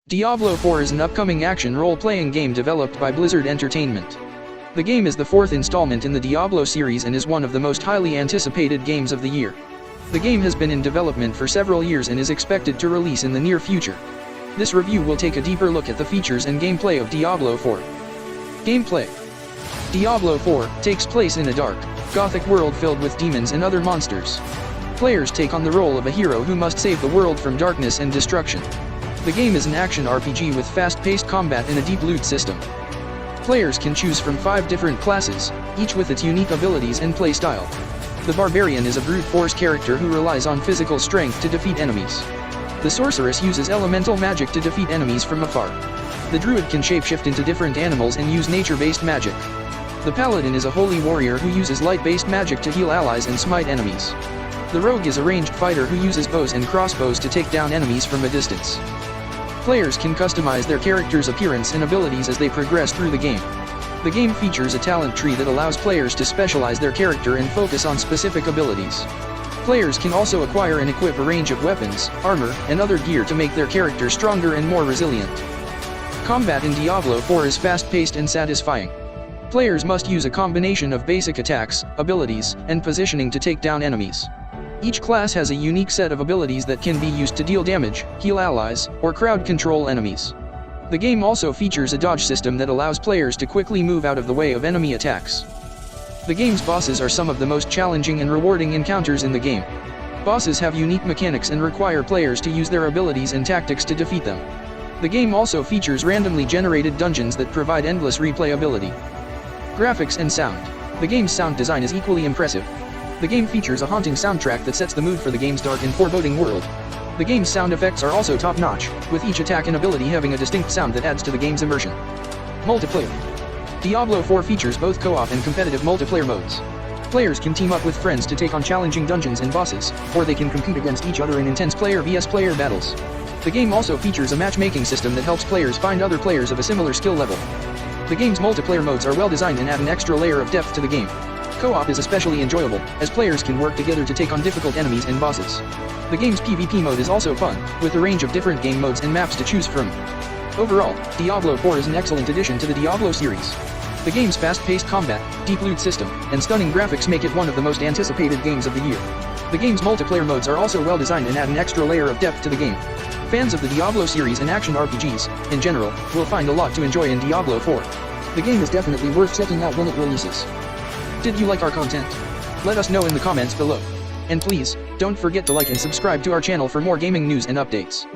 Diablo 4 is an upcoming action role-playing game developed by Blizzard Entertainment. The game is the fourth installment in the Diablo series and is one of the most highly anticipated games of the year. The game has been in development for several years and is expected to release in the near future. This review will take a deeper look at the features and gameplay of Diablo 4. Gameplay. Diablo 4 takes place in a dark, gothic world filled with demons and other monsters. Players take on the role of a hero who must save the world from darkness and destruction. The game is an action RPG with fast-paced combat and a deep loot system. Players can choose from 5 different classes, each with its unique abilities and playstyle. The Barbarian is a brute force character who relies on physical strength to defeat enemies. The Sorceress uses elemental magic to defeat enemies from afar. The Druid can shapeshift into different animals and use nature-based magic. The Paladin is a holy warrior who uses light-based magic to heal allies and smite enemies. The Rogue is a ranged fighter who uses bows and crossbows to take down enemies from a distance. Players can customize their character's appearance and abilities as they progress through the game. The game features a talent tree that allows players to specialize their character and focus on specific abilities. Players can also acquire and equip a range of weapons, armor, and other gear to make their character stronger and more resilient. Combat in Diablo 4 is fast-paced and satisfying. Players must use a combination of basic attacks, abilities, and positioning to take down enemies. Each class has a unique set of abilities that can be used to deal damage, heal allies, or crowd control enemies. The game also features a dodge system that allows players to quickly move out of the way of enemy attacks. The game's bosses are some of the most challenging and rewarding encounters in the game. Bosses have unique mechanics and require players to use their abilities and tactics to defeat them. The game also features randomly generated dungeons that provide endless replayability. Graphics and sound. The game's sound design is equally impressive. The game features a haunting soundtrack that sets the mood for the game's dark and foreboding world. The game's sound effects are also top-notch, with each attack and ability having a distinct sound that adds to the game's immersion. Multiplayer. Diablo 4 features both co-op and competitive multiplayer modes. Players can team up with friends to take on challenging dungeons and bosses, or they can compete against each other in intense player vs player battles. The game also features a matchmaking system that helps players find other players of a similar skill level. The game's multiplayer modes are well designed and add an extra layer of depth to the game. Co-op is especially enjoyable, as players can work together to take on difficult enemies and bosses. The game's PvP mode is also fun, with a range of different game modes and maps to choose from. Overall, Diablo 4 is an excellent addition to the Diablo series. The game's fast-paced combat, deep loot system, and stunning graphics make it one of the most anticipated games of the year. The game's multiplayer modes are also well designed and add an extra layer of depth to the game. Fans of the Diablo series and action RPGs, in general, will find a lot to enjoy in Diablo 4. The game is definitely worth checking out when it releases. Did you like our content? Let us know in the comments below. And please, don't forget to like and subscribe to our channel for more gaming news and updates.